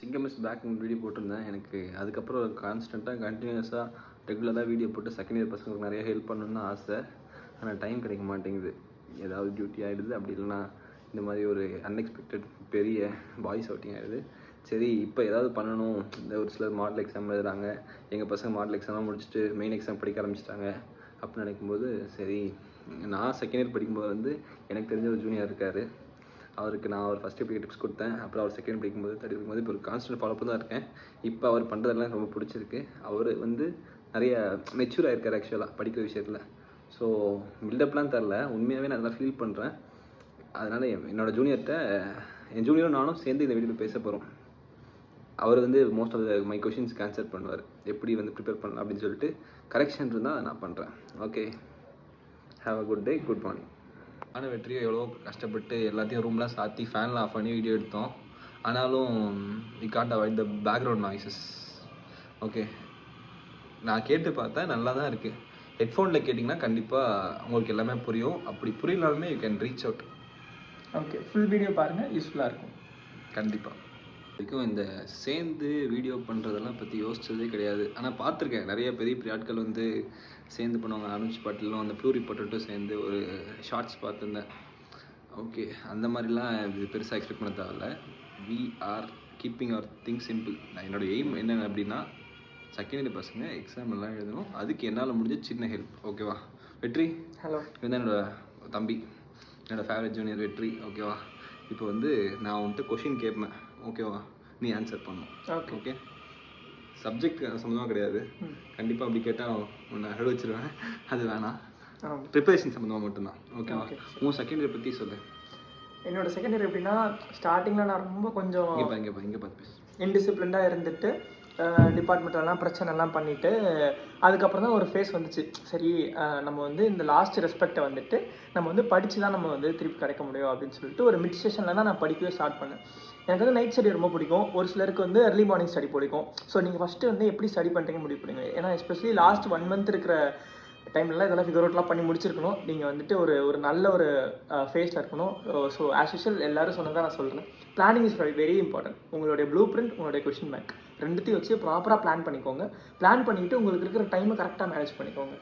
சிங்கம்ஸ் back video போட்டிருந்தேன். எனக்கு அதுக்கப்புறம் கான்ஸ்டண்ட்டாக கண்டினியூஸாக ரெகுலராக வீடியோ போட்டு செகண்ட் இயர் பசங்களுக்கு நிறைய ஹெல்ப் பண்ணணும்னு ஆசை. ஆனால் டைம் கிடைக்க மாட்டேங்குது. ஏதாவது டியூட்டி ஆகிடுது, அப்படி இல்லைனா இந்த மாதிரி ஒரு அன்எக்ஸ்பெக்டட் பெரிய வாய்ஸ் அவுட்டிங் ஆகிடுது. சரி, இப்போ ஏதாவது பண்ணணும். இந்த ஒரு சிலர் மாடல் எக்ஸாம் எழுதுறாங்க. எங்கள் பசங்க மாடல் எக்ஸாம்லாம் முடிச்சுட்டு மெயின் எக்ஸாம் படிக்க ஆரம்பிச்சிட்டாங்க. அப்படின்னு நினைக்கும்போது சரி, நான் செகண்ட் இயர் படிக்கும்போது வந்து எனக்கு தெரிஞ்ச ஒரு ஜூனியர் இருக்கார். அவருக்கு நான் ஒரு ஃபஸ்ட் இயர் டிப்ஸ் கொடுத்தேன். அப்புறம் அவர் செகண்ட் படிக்கும்போது தேர்ட் படிக்கும்போது இப்போ ஒரு கான்ஸ்டன்ட் ஃபாலோ தான் இருக்கேன். இப்போ அவர் பண்ணுறதெல்லாம் ரொம்ப பிடிச்சிருக்கு. அவர் வந்து நிறைய மெச்சூர் ஆகிருக்கார் ஆக்சுவலாக படிக்கிற விஷயத்தில். ஸோ பில்டப்லாம் தரல, உண்மையாகவே நான் அதெல்லாம் ஃபீல் பண்ணுறேன். அதனால் என்னோடய ஜூனியர்கிட்ட என் ஜூனியரும் நானும் சேர்ந்து இந்த வீடியோவில் பேச போகிறோம். அவர் வந்து மோஸ்ட் ஆஃப் த மை கொஷின்ஸ்க்கு ஆன்சர் பண்ணுவார். எப்படி வந்து ப்ரிப்பேர் பண்ணலாம் அப்படின்னு சொல்லிட்டு கரெக்ஷன் இருந்தால் நான் பண்ணுறேன். Okay, have a good day, good morning. ஆனால் வெற்றியை எவ்வளோ கஷ்டப்பட்டு எல்லாத்தையும் ரூம்லாம் சாத்தி ஃபேன்லாம் ஆஃப் பண்ணி வீடியோ எடுத்தோம். ஆனாலும் we can't avoid the background noises. Okay, நான் கேட்டு பார்த்தேன், நல்லா தான் இருக்குது. ஹெட்ஃபோனில் கேட்டிங்கன்னா கண்டிப்பாக உங்களுக்கு எல்லாமே புரியும். அப்படி புரியலாலுமே you can reach out. Okay, full video பாருங்கள், யூஸ்ஃபுல்லாக இருக்கும் கண்டிப்பாக. வரைக்கும் இந்த சேர்ந்து வீடியோ பண்ணுறதெல்லாம் பற்றி யோசிச்சதே கிடையாது. ஆனால் பார்த்துருக்கேன், நிறைய பெரிய பெரிய ஆட்கள் வந்து சேர்ந்து பண்ணுவாங்க. அனுஜ் பாட்டிலும் அந்த ப்ளூ ரிப்போர்ட்டும் சேர்ந்து ஒரு ஷார்ட்ஸ் பார்த்துருந்தேன். ஓகே, அந்த மாதிரிலாம் இது பெருசாக எக்ஸ்பெக்ட் பண்ண தேவையில்ல. We are keeping our things simple. என்னோடய எய்ம் என்ன அப்படின்னா, செகண்ட் இயர் பசங்க எக்ஸாம் எல்லாம் எழுதணும். அதுக்கு என்னால் முடிஞ்ச சின்ன ஹெல்ப். ஓகேவா வெற்றி? ஹலோ, இதுதான் என்னோடய தம்பி, என்னோடய ஃபேவரட் ஜூனியர் வெற்றி. ஓகேவா? இப்போ வந்து நான் வந்துட்டு கொஷின் கேட்பேன். ஓகேவா? நீ ஆன்சர் பண்ணணும். ஓகே ஓகே, சப்ஜெக்ட் சம்மந்தமாக கிடையாது. கண்டிப்பாக அப்படி கேட்டால் உன்னை அழ வச்சிருவேன். அது வேணாம். ப்ரிப்பரேஷன் சம்மந்தமாக மட்டும்தான். ஓகேவா? உன் செகண்ட் இயர் பற்றி சொல்லு. என்னோட செகண்ட் இயர் எப்படின்னா, ஸ்டார்டிங்கில் நான் ரொம்ப கொஞ்சம் இங்கே பார்த்து பேசு. இன்டிசிப்ளின்டாக இருந்துட்டு டிபார்ட்மெண்ட்லாம் பிரச்சனைலாம் பண்ணிவிட்டு அதுக்கப்புறம் தான் ஒரு ஃபேஸ் வந்துச்சு. சரி, நம்ம வந்து இந்த லாஸ்ட் ரெஸ்பெக்டை வந்துட்டு நம்ம வந்து படித்து தான் நம்ம வந்து திருப்பி கிடைக்க முடியும் அப்படின்னு சொல்லிட்டு ஒரு மிட் செஷனில் தான் நான் படிக்கவே ஸ்டார்ட் பண்ணேன். எனக்கு வந்து நைட் ஸ்டடி ரொம்ப பிடிக்கும். ஒரு சிலருக்கு வந்து early மார்னிங் ஸ்டடி பிடிக்கும். ஸோ நீங்கள் ஃபஸ்ட்டு வந்து எப்படி ஸ்டடி பண்ணுறீங்க முடிவு பண்ணுங்க. ஏன்னா எஸ்பெஷலி லாஸ்ட் 1 மந்த் இருக்கிற டைம்லலாம் இதெல்லாம் ஃபிகர் அவுட்லாம் பண்ணி முடிச்சிருக்கணும். நீங்கள் வந்துட்டு ஒரு நல்ல ஒரு ஃபேஸில் இருக்கணும். ஸோ ஆஸ் யூஷுவல் எல்லோரும் சொன்னதான் நான் சொல்கிறேன். Planning is very important. உங்களுடைய ப்ளூ பிரிண்ட், உங்களுடைய கொஷின் பேங்க் ரெண்டுத்தையும் வச்சு ப்ராப்பராக பிளான் பண்ணிக்கோங்க. பிளான் பண்ணிவிட்டு உங்களுக்கு இருக்கிற டைமை கரெக்டாக மேனேஜ் பண்ணிக்கோங்க.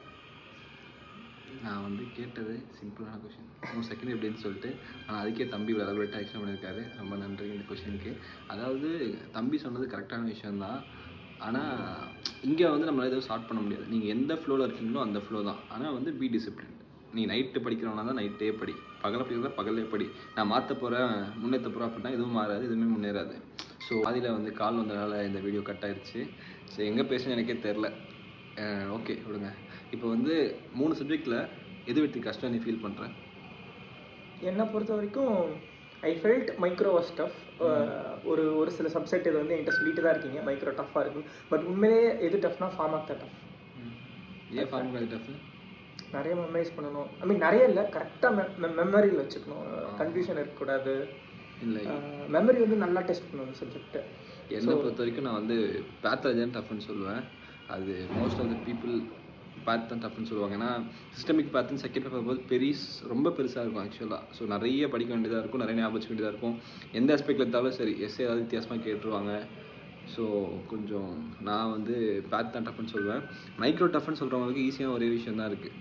நான் வந்து கேட்டது சிம்பிளான கொஷின், உன் செகண்ட் எப்படின்னு சொல்லிட்டு. ஆனால் அதுக்கே தம்பி எலாபரேட்டாக எக்ஸ்பிளைன் பண்ணியிருக்காரு. ரொம்ப நன்றி இந்த கொஷினுக்கு. அதாவது தம்பி சொன்னது கரெக்டான விஷயந்தான். ஆனால் இங்கே வந்து நம்மளால் எதுவும் ஸ்டார்ட் பண்ண முடியாது. நீங்கள் எந்த ஃப்ளோவில் இருக்கீங்களோ அந்த ஃப்ளோ தான். ஆனால் வந்து பி டிசிப்ளின். நீ நைட்டு படிக்கிறவனா தான் நைட்டே படி, பகலை படிக்கிறதா பகலே படி. நான் மாற்ற போகிறேன், முன்னேற்ற போகிறேன் அப்படின்னா எதுவும் மாறாது, எதுவுமே முன்னேறாது. ஸோ அதில் வந்து கால் வந்தனால இந்த வீடியோ கட் ஆயிடுச்சு. ஸோ எங்கே பேசுன்னு எனக்கே தெரில. ஓகே விடுங்க. இப்போ வந்து 3 சப்ஜெக்டில் எது வெற்றி கஷ்டம் நீ ஃபீல் பண்ணுறேன்? என்னை பொறுத்த வரைக்கும் I felt micro was tough. ஒரு சில சப்ஜெக்ட் இது வந்து என்கிட்ட சொல்லிட்டு தான் இருக்கீங்க மைக்ரோ டஃப்பாக இருக்கும். பட் உண்மையிலேயே எது டஃப்னா ஃபார்ம் ஆஃப் த டஃப். ஏன் ஃபார்ம் ஆஃப் டஃப்? நிறைய மெமரைஸ் பண்ணணும். ஐ மீன் நிறைய இல்லை, கரெக்டாக மெமரியில் வச்சுக்கணும். கன்ஃபியூஷன் இருக்கக்கூடாது. இல்லை, மெமரி வந்து நல்லா டெஸ்ட் பண்ணணும் சப்ஜெக்டை. என்னை பொறுத்த வரைக்கும் நான் வந்து பேத்தாலஜி தான் டஃப்னு சொல்லுவேன். அது மோஸ்ட் ஆஃப் த பீப்புள் பேத் தான் டஃப்னு சொல்லுவாங்க. ஏன்னா சிஸ்டமிக் பேத்துன்னு செகண்ட் பேப்பர் போது ரொம்ப பெருசாக இருக்கும் ஆக்சுவலாக. ஸோ நிறைய படிக்க வேண்டியதாக இருக்கும், நிறைய ஞாபகம் வச்சுக்க வேண்டியதாக இருக்கும். எந்த ஆஸ்பெக்டில் இருந்தாலும் சரி, எஸ்ஏ ஏதாவது வித்தியாசமாக கேட்டுருவாங்க. ஸோ கொஞ்சம் நான் வந்து பேத் தான் டஃப்னு சொல்லுவேன். மைக்ரோ டஃப்னு சொல்கிறவங்களுக்கு ஈஸியான ஒரே விஷயம் தான் இருக்குது.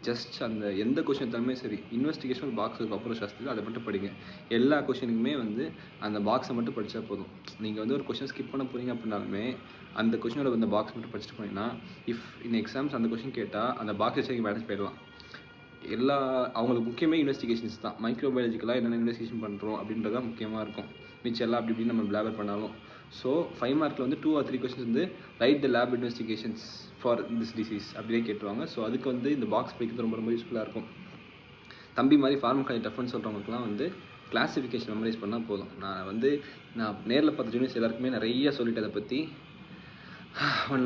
ஜஸ்ட் அந்த எந்த கொஷின் எடுத்தாலுமே சரி, இன்வெஸ்டிகேஷன் பாக்ஸ் இருக்கும், அப்புறம் சாஸ்திரி அதை மட்டும் படிங்க. எல்லா கொஷினுக்குமே வந்து அந்த பாக்ஸை மட்டும் படித்தா போதும். நீங்கள் வந்து ஒரு கொஷின் ஸ்கிப் பண்ண போகிறீங்க அப்படின்னாலுமே அந்த கொஷினோட அந்த பாக்ஸ் மட்டும் படிச்சுட்டு போனீங்கன்னா, இஃப் இன் எக்ஸாம்ஸ் அந்த கொஷின் கேட்டால் அந்த பாக்ஸ் வச்சு நீங்கள் மேனேஜ் போயிடலாம். அவங்களுக்கு முக்கியமே இன்வெஸ்டிகேஷன்ஸ் தான். மைக்ரோபயாலஜிக்கலாக என்னென்ன இன்வெஸ்டிகேஷன் பண்ணுறோம் அப்படின்றது தான் முக்கியமாக இருக்கும். மிச்சம் எல்லாம் அப்படி இப்படின்னு நம்ம பிளாபர் பண்ணாலும். ஸோ 5 மார்க்கில் வந்து 2 or 3 கொஸ்டின்ஸ் வந்து right the lab investigations for this disease அப்படியே கேட்டுருவாங்க. ஸோ அதுக்கு வந்து இந்த பாக்ஸ் படிக்கிறது ரொம்ப ரொம்ப யூஸ்ஃபுல்லாக இருக்கும். தம்பி மாதிரி ஃபார்மகாலஜி டஃப்னு சொல்கிறவங்களுக்குலாம் வந்து கிளாஸிஃபிகேஷன் மெமரைஸ் பண்ணால் போதும். நான் நேரில் பார்த்த ஜூனியர்ஸ் எல்லாருக்குமே நிறைய சொல்லிட்டு அதை பற்றி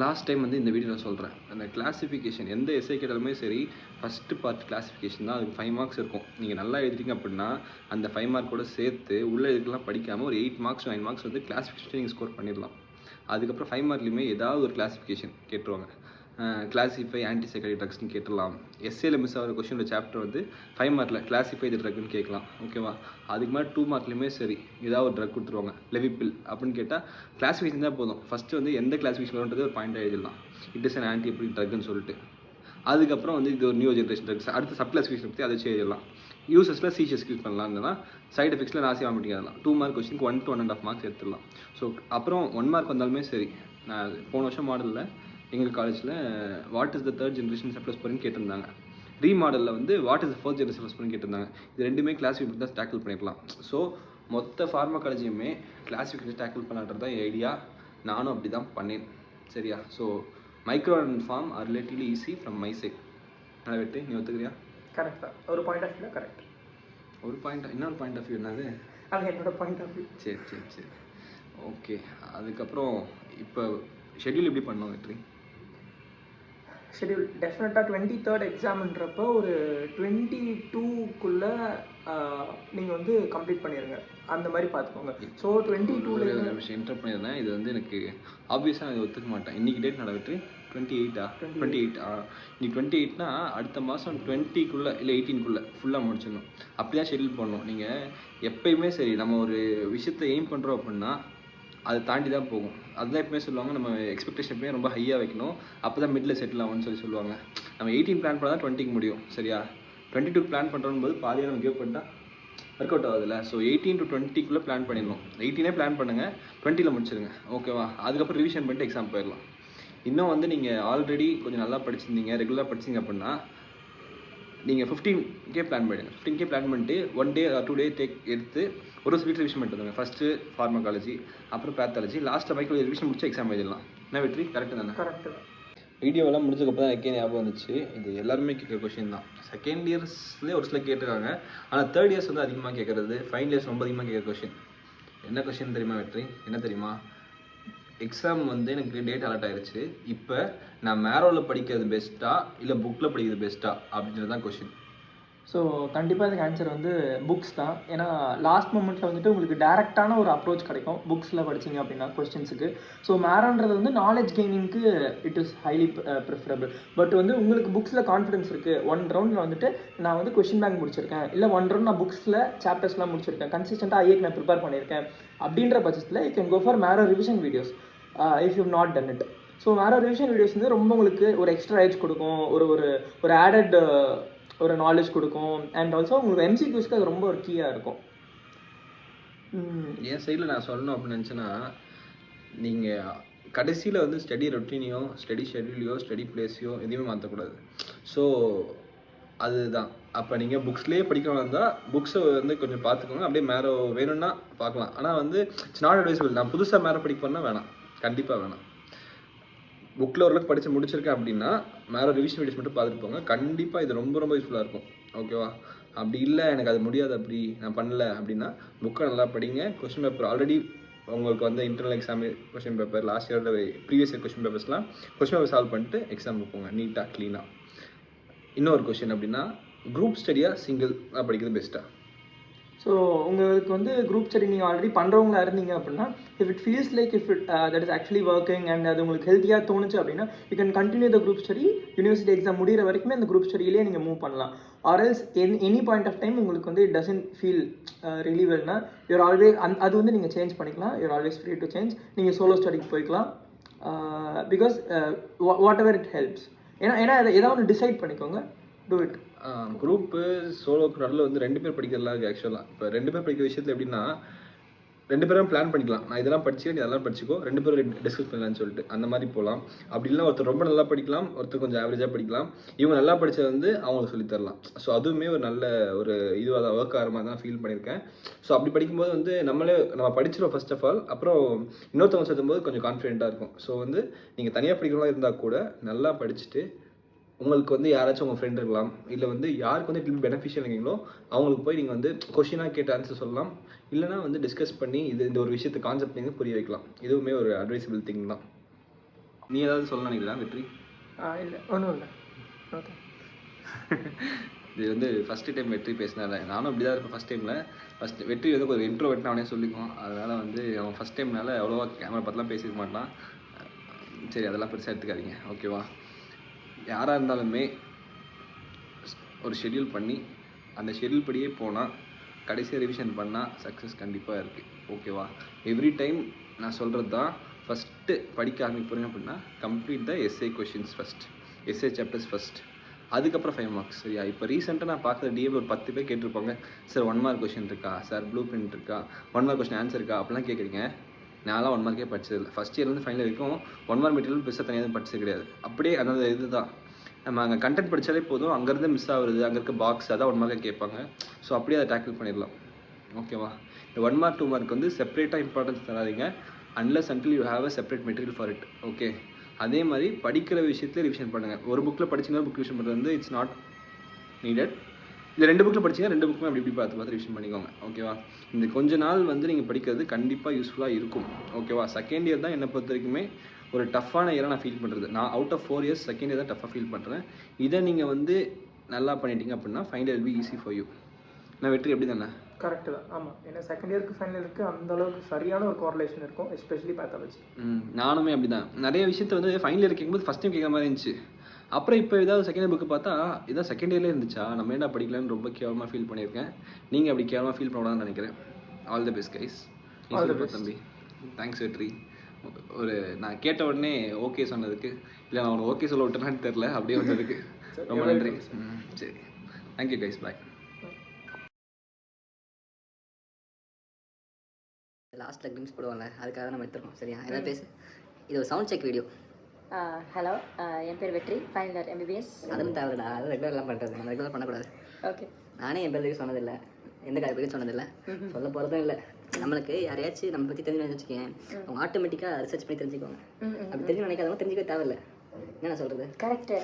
லாஸ்ட் டைம் வந்து இந்த வீடியோவில் சொல்கிறேன். அந்த கிளாஸிஃபிகேஷன் எந்த எஸ்ஐ கேட்டாலுமே சரி, ஃபஸ்ட்டு பார்ட் கிளாஸிஃபிகேஷன் தான். அதுக்கு 5 மார்க்ஸ் இருக்கும். நீங்கள் நல்லா எழுதிட்டீங்க அப்படின்னா அந்த 5 மார்க்கோடு சேர்த்து உள்ள இதுக்கெல்லாம் படிக்காமல் ஒரு 8 மார்க்ஸ் 9 மார்க்ஸ் வந்து கிளாஸிஃபிகேஷன் நீங்கள் ஸ்கோர் பண்ணிடலாம். அதுக்கப்புறம் 5 மார்க்லேயுமே ஏதாவது ஒரு கிளாஸிஃபிகேஷன் கேட்டுருவாங்க. கிளாசிஃபை ஆன்டிசைக்கடிக் ட்ரக்ஸ்னு கேட்டுடலாம். எஸ்ஏல மிஸ் ஆகிற கொஷினோட சாப்டர் வந்து 5 மார்க்கில் கிளாசிஃபை த ட்ரக்னு கேட்கலாம். ஓகேவா? அதுக்கு மேலே 2 மார்க்லையுமே சரி ஏதாவது ஒரு ட்ரக் கொடுத்துருவாங்க. லெவிபில் அப்படின்னு கேட்டால் கிளாசிஃபிகேஷன் தான் போதும். ஃபஸ்ட்டு வந்து எந்த கிளாசிஃபிகேஷன் வரும்ன்றது ஒரு பாயிண்டாக எழுதிடலாம். இட் இஸ் அன் ஆன்டி எபிலிக் ட்ரக்னு சொல்லிட்டு. அதுக்கப்புறம் வந்து இது ஒரு நியூ ஜென்ரேஷன் ட்ரக்ஸ். அடுத்து சப் கிளாசிஃபிகேஷன் பற்றி அதை வச்சு எழுதலாம். யூசஸில் சீஷஸ் யூஸ் பண்ணலாம்னா சைட் எஃபெக்ட்ஸில் நாசி வாமிட்டிங் அதெல்லாம் 2 மார்க் கொஸ்டினுக்கு 1 to 1.5 மார்க்ஸ் எடுத்துடலாம். ஸோ அப்புறம் 1 மார்க் வந்தாலுமே சரி. நான் போன வருஷம் மாடலில் எங்கள் காலேஜில் what is the third generation cephalosporin கேட்டிருந்தாங்க. ரீமாடலில் வந்து what is the fourth generation cephalosporin கேட்டிருந்தாங்க. இது ரெண்டுமே கிளாசிஃபிகேஷன் தான் டேக்கிள் பண்ணிடலாம். ஸோ மொத்த ஃபார்மா காலேஜையுமே கிளாசிஃபிகேஷன் டேக்கிள் பண்ணான்றது தான் ஐடியா. நானும் அப்படி தான் பண்ணேன். சரியா? So micro and pharm are relatively easy from my side. அதை விட்டு நீ ஒத்துக்கிறியா? கரெக்ட் தான். ஒரு பாயிண்ட் ஆஃப் வியூ கரெக்ட். ஒரு பாயிண்ட், இன்னொரு பாயிண்ட் ஆஃப் வியூ என்னது? அது என்னோட பாயிண்ட் ஆஃப் வியூ. சரி சரி சரி ஓகே. அதுக்கப்புறம் இப்போ ஷெட்யூல் எப்படி பண்ணோம் வெற்றி? ஷெட்யூல் டெஃபினட்டாக 23rd எக்ஸாம்ன்றப்போ ஒரு 22க்குள்ளே நீங்கள் வந்து கம்ப்ளீட் பண்ணிடுங்க. அந்த மாதிரி பார்த்துக்கோங்க. ஸோ 22ல் விஷயம் இன்டர் பண்ணியிருந்தேன். இது வந்து எனக்கு ஆப்வியஸாக நான் ஒத்துக்க மாட்டேன். இன்றைக்கி டேட் நட வெற்றி 28 இன்னைக்கு 28னா அடுத்த மாதம் 20க்குள்ளே இல்லை 18க்குள்ளே ஃபுல்லாக முடிச்சிடணும். அப்படி தான் ஷெட்யூல் பண்ணணும். நீங்கள் எப்பயுமே சரி நம்ம ஒரு விஷயத்தை எய்ம் பண்ணுறோம் அப்படின்னா அதை தாண்டி தான் போகும். அதுதான் எப்பவுமே சொல்லுவாங்க, நம்ம எக்ஸ்பெக்டேஷன் எப்பவுமே ரொம்ப ஹையாக வைக்கணும். அப்போ தான் மிடில் செட்டில் ஆகும்னு சொல்லுவாங்க. நம்ம 18 பிளான் பண்ணால் தான் 20க்கு முடியும். சரியா? 22 பிளான் பண்ணுறோம் போது பாதியாக நம்ம கிவ் பண்ணிட்டா ஒர்க் அவுட் ஆகுதுல்ல. ஸோ 18 to 20க்குள்ளே பிளான் பண்ணிடணும். 18 பிளான் பண்ணுங்கள், 20ல் முடிச்சிருங்க. ஓகேவா? அதுக்கப்புறம் ரிவிஷன் பண்ணிட்டு எக்ஸாம் போயிடலாம். இன்னும் வந்து நீங்கள் ஆல்ரெடி கொஞ்சம் நல்லா படிச்சிருந்தீங்க, ரெகுலராக படிச்சிங்க அப்படின்னா நீங்கள் 15K பிளான் பண்ணிடுங்க. 15K பிளான் பண்ணிட்டு 1 day or 2 day எடுத்து ஒரு சப்ஜெக்ட் ரிவிஷன் பண்ணிட்டு வந்துங்க. ஃபஸ்ட்டு ஃபார்மகாலஜி, அப்புறம் பேத்தாலஜி, லாஸ்ட்டில் மைக்கில் ரிவிஷன் முடிச்சு எக்ஸாம் எழுதலாம். என்ன வெற்றி? கரெக்டு தானே? கரெக்டு தான். வீடியோவெல்லாம் முடிஞ்சதுக்கப்புறம் தான் எனக்கே ஞாபகம் வந்துச்சு. இது எல்லாருமே கேட்குற கொஷின் தான். செகண்ட் இயர்ஸ்லேயே ஒரு சில கேட்டிருக்காங்க. ஆனால் தேர்ட் இயர்ஸ் வந்து அதிகமாக கேட்குறது, ஃபைனல் இயர்ஸ் ரொம்ப அதிகமாக கேட்குற கொஷின் என்ன கொஷின் தெரியுமா வெற்றி? என்ன தெரியுமா? எக்ஸாம் வந்து எனக்கு டேட் அலர்ட் ஆயிடுச்சு. இப்போ நான் மேரோவில் படிக்கிறது பெஸ்ட்டா இல்லை புக்கில் படிக்கிறது பெஸ்ட்டா அப்படின்றது தான் கொஷின். ஸோ கண்டிப்பாக இதுக்கு ஆன்சர் வந்து புக்ஸ் தான். ஏன்னா லாஸ்ட் மொமெண்ட்டில் வந்துட்டு உங்களுக்கு டேரெக்டான ஒரு அப்ரோச் கிடைக்கும் புக்ஸில் படிச்சிங்க அப்படின்னா கொஸ்டின்ஸுக்கு. ஸோ மேரோன்றது வந்து நாலேஜ் கெய்னிங்க்கு it is highly preferable. But வந்து உங்களுக்கு புக்ஸில் கான்ஃபிடன்ஸ் இருக்குது, 1 ரவுண்டில் வந்துட்டு நான் வந்து கொஷின் பேங்க் முடிச்சிருக்கேன், இல்லை 1 ரவுண்ட் நான் புக்ஸில் சாப்டர்ஸ்லாம் முடிச்சிருக்கேன், கன்சிஸ்டண்ட்டாக ஐஏக்கு நான் ப்ரிப்பேர் பண்ணியிருக்கேன் அப்படின்ற பட்சத்தில் you can go for Marrow revision videos if you not done it. So Marrow revision videos வந்து ரொம்ப உங்களுக்கு ஒரு எக்ஸ்ட்ரா ஏஜ் கொடுக்கும், ஒரு ஆடட் ஒரு நாலேஜ் கொடுக்கும். அண்ட் ஆல்சோ உங்களுக்கு எம்சிக்யூஸ்க்கு அது ரொம்ப ஒரு கீயாக இருக்கும். என் சைடில் நான் சொல்லணும் அப்படின்னு நினச்சேன்னா, நீங்கள் கடைசியில் வந்து ஸ்டடி ரொட்டீனையோ ஸ்டடி ஷெட்யூலையோ ஸ்டடி பிளேஸையோ எதுவுமே மாற்றக்கூடாது. ஸோ அதுதான். அப்போ நீங்கள் புக்ஸ்லேயே படிக்கிறவங்க இருந்தால் புக்ஸை வந்து கொஞ்சம் பார்த்துக்கோங்க. அப்படியே மேரோ வேணும்னா பார்க்கலாம். ஆனால் வந்து இட்ஸ் நாட் அட்வைசபிள். நான் புதுசாக மேரோ படிப்பேன்னா வேணாம், கண்டிப்பாக வேணாம். புக்கில் ஓரளவுக்கு படித்து முடிச்சிருக்கேன் அப்படின்னா மேரோ ரிவிஷன் வீடியோஸ் மட்டும் பார்த்துட்டு போங்க. கண்டிப்பாக இது ரொம்ப ரொம்ப யூஸ்ஃபுல்லாக இருக்கும். ஓகேவா? அப்படி இல்லை எனக்கு அது முடியாது, அப்படி நான் பண்ணல அப்படின்னா புக்கை நல்லா படிங்க. கொஸ்டின் பேப்பர் ஆல்ரெடி உங்களுக்கு வந்து internal exam question paper, last இயரோட ப்ரீவியஸ் இயர் கொஸ்டின் பேப்பர்ஸ்லாம் கொஸ்டின் பேப்பர் சால்வ் பண்ணிட்டு எக்ஸாமுக்கு போங்க நீட்டாக க்ளீனாக. இன்னொரு கொஸ்டின் அப்படின்னா, குரூப் ஸ்டடியாக சிங்கிளாக படிக்கிறது பெஸ்ட்டாக? ஸோ உங்களுக்கு வந்து குரூப் ஸ்டடி நீங்கள் ஆல்ரெடி பண்ணுறவங்களா இருந்தீங்க அப்படின்னா, if it feels like if it that is actually working and அது உங்களுக்கு ஹெல்த்தியாக தோணுச்சு அப்படின்னா you can continue the group study. University exam முடிகிற வரைக்குமே அந்த குரூப் ஸ்டடியிலேயே நீங்கள் மூவ் பண்ணலாம். Or else any point of time உங்களுக்கு வந்து இட் டசன்ட் ஃபீல் ரிலி வெல்னா யூர் ஆல்வேஸ் அது வந்து நீங்கள் சேஞ்ச் பண்ணிக்கலாம். You're always free to change. நீங்கள் சோலோ ஸ்டடிக்கு போய்க்கலாம். Because what ever it helps. ஏன்னா அதை ஏதாவது டிசைட் பண்ணிக்கோங்க, டூ இட். குரூப்பு சோலோக்கு நடுவில் வந்து 2 பேர் படிக்கிறதுலாம் இருக்குது. ஆக்சுவலாக இப்போ 2 பேர் படிக்கிற விஷயத்தில் எப்படின்னா, 2 பேரும் பிளான் பண்ணிக்கலாம். நான் இதெல்லாம் படிச்சுக்க, நீ அதெல்லாம் படிச்சுக்கோ, 2 பேரும் டிஸ்கஸ் பண்ணலான்னு சொல்லிட்டு அந்த மாதிரி போகலாம். அப்படி இல்லைனா ஒருத்தர் ரொம்ப நல்லா படிக்கலாம், ஒருத்தர் கொஞ்சம் ஆவரேஜாக படிக்கலாம். இவங்க நல்லா படித்தது வந்து அவங்களுக்கு சொல்லித்தரலாம். ஸோ அதுவுமே ஒரு நல்ல ஒரு இதுவாக தான் ஒர்க் ஆகிற மாதிரி தான் ஃபீல் பண்ணியிருக்கேன். ஸோ அப்படி படிக்கும்போது வந்து நம்ம படிச்சிடும் ஃபர்ஸ்ட் ஆஃப் ஆல். அப்புறம் இன்னொருத்தவங்க சொல்லும்போது கொஞ்சம் கான்ஃபிடென்ட்டாக இருக்கும். ஸோ வந்து நீங்கள் தனியாக படிக்கிறவங்களா இருந்தால் கூட நல்லா படிச்சுட்டு உங்களுக்கு வந்து யாராச்சும் உங்கள் ஃப்ரெண்ட் இருக்கலாம், இல்லை வந்து யாருக்கு வந்து இட் பெனிஃபிஷியல் இருக்கீங்களோ அவங்களுக்கு போய் நீங்கள் வந்து கொஷினாக கேட்டு ஆன்சர் சொல்லலாம். இல்லைனா வந்து டிஸ்கஸ் பண்ணி இந்த ஒரு விஷயத்தை கான்செப்ட் நீங்கள் புரிய வைக்கலாம். இதுவுமே ஒரு அட்வைசபிள் திங் தான். நீ ஏதாவது சொல்ல நினைக்கிறா வெற்றி? இல்லை, ஒன்றும் இல்லை. ஓகே. இது வந்து ஃபஸ்ட்டு டைம் வெற்றி பேசினால நானும் அப்படி தான் இருப்பேன். ஃபஸ்ட் வெற்றி வந்து ஒரு இன்ட்ரோவர்ட்னு அவனே சொல்லிக்குவான். அதனால் வந்து அவன் ஃபஸ்ட் டைம்னால அவ்வளோவா கேமரா பார்த்துலாம் பேசிக்க மாட்டான். சரி, அதெல்லாம் பெருசாக எடுத்துக்காதீங்க. ஓகேவா? யாராக இருந்தாலுமே ஒரு ஷெட்யூல் பண்ணி அந்த ஷெட்யூல் படியே போனால் கடைசியாக ரிவிஷன் பண்ணால் சக்ஸஸ் கண்டிப்பாக இருக்குது. ஓகேவா? எவ்ரி டைம் நான் சொல்கிறது தான், ஃபஸ்ட்டு படிக்க ஆரம்பிக்க அப்படின்னா complete the SA questions first, SA chapters first, அதுக்கப்புறம் 5 மார்க்ஸ். சரியா? இப்போ ரீசெண்டாக நான் பார்க்குற டிஏவில் ஒரு 10 பேர் கேட்டிருப்பாங்க, சார் 1 மார்க் கொஷின் இருக்கா சார், ப்ளூ பிரிண்ட் இருக்கா, 1 மார்க் கொஷின் ஆன்சர் இருக்கா அப்படிலாம் கேட்குறீங்க. நான்லாம் 1 மார்க்கே படிச்சதில்லை. ஃபஸ்ட் இயர்லேருந்து ஃபைனல் வரைக்கும் 1 மார்க் மெட்டீரியல் பெருசாக தனியாக படிச்சது கிடையாது. அப்படியே அந்த இது தான், நம்ம அங்கே கண்டென்ட் படித்தாலே போதும், அங்கேருந்து மிஸ் ஆகுறது, அங்கே இருக்க பாக்ஸ் அதான் 1 மார்க்கை கேட்பாங்க. ஸோ அப்படியே அதை டேக்கிள் பண்ணிடலாம். ஓகேவா? இந்த 1 மார்க் 2 மார்க் வந்து செப்பரேட்டாக இம்பார்ட்டன்ஸ் தராதீங்க, unless until you have a separate material for it. Okay? அதே மாதிரி படிக்கிற விஷயத்துல ரிவிஷன் பண்ணுங்கள். ஒரு புக்கில் படிச்சிங்கன்னா புக் ரிவிஷன் பண்ணுறது வந்து இட்ஸ் நாட் நீடட். இல்லை 2 புக்கில் படிச்சிங்கன்னா 2 புக்குமே அப்படி பார்த்து ரிவிஷன் பண்ணிக்கோங்க. ஓகேவா? இந்த கொஞ்ச நாள் வந்து நீங்கள் படிக்கிறது கண்டிப்பாக யூஸ்ஃபுல்லாக இருக்கும். ஓகேவா? செகண்ட் இயர் தான் என்னை பொறுத்த வரைக்குமே ஒரு டஃப்பான இயராக நான் ஃபீல் பண்ணுறது. நான் out of 4 years second year தான் டஃப்பாக ஃபீல் பண்ணுறேன். இதை நீங்கள் வந்து நல்லா பண்ணிட்டீங்க அப்படின்னா final year be easy for you. நான் வெற்றி எப்படி தானே? கரெக்டு தான். ஆமாம், ஏன்னா செகண்ட் இயருக்கு ஃபைனல் இயருக்கு அந்த அளவுக்கு சரியான ஒரு கோரிலேஷன் இருக்கும், எஸ்பெஷலி பேத்தாலஜி. நானுமே அப்படி தான். நிறைய விஷயத்தை வந்து ஃபைனல் இயர் கேட்கும்போது ஃபஸ்ட் டைம் கேட்குற மாதிரி இருந்துச்சு. அப்புறம் இப்போ ஏதாவது செகண்ட் இயர் புக்கு பார்த்தா இதான் செகண்ட் இயர்லேயே இருந்துச்சா, நம்ம என்ன படிக்கலான்னு ரொம்ப கேவலமாக ஃபீல் பண்ணியிருக்கேன். நீங்கள் அப்படி கேவலமாக ஃபீல் பண்ணக்கூடாதுன்னு நினைக்கிறேன். All the best guys. All the best. தம்பி, தேங்க்ஸ் வெற்றி. ஒரு நான் கேட்ட உடனே ஓகே சொன்னதுக்கு, இல்லை நான் உனக்கு ஓகே சொல்ல விட்டேனான்னு தெரில, அப்படியே வந்ததுக்கு ரொம்ப நன்றி. சரி, தேங்க்யூ கைஸ், பாய். லாஸ்ட்டில் க்ளிம்ஸ் போடுவாங்க, அதுக்காக நம்ம எடுத்துருக்கோம். சரியா? ஏதாவது பேசு. இது ஒரு சவுண்ட் செக் வீடியோ. ஹலோ, என் பேர் வெற்றி, ஃபைனல் இயர் MBBS. அதுவும் தேவைடா, அது ரெகுலர்லாம் பண்ணுறது, நம்ம ரெகுலர் பண்ணக்கூடாது. ஓகே. நானே என் பேர் சொன்னதில்லை, எந்த காரை பற்றி சொன்னதில்லை, சொல்ல போகிறதும் இல்லை. நம்மளுக்கு யாரையாச்சும் நம்ம பற்றி தெரிஞ்சு வச்சுக்கேன், அவங்க ஆட்டோமேட்டிக்காக ரிசர்ச் பண்ணி தெரிஞ்சுக்குவாங்க. அப்படி தெரிஞ்சு நினைக்காதவங்க தெரிஞ்சுக்க தேவையில்லை. என்ன சொல்கிறது? கரெக்டு.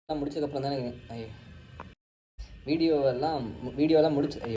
முடிச்சதுக்கப்புறம் தானே ஐயோ வீடியோவெல்லாம் முடிச்சு ஐயோ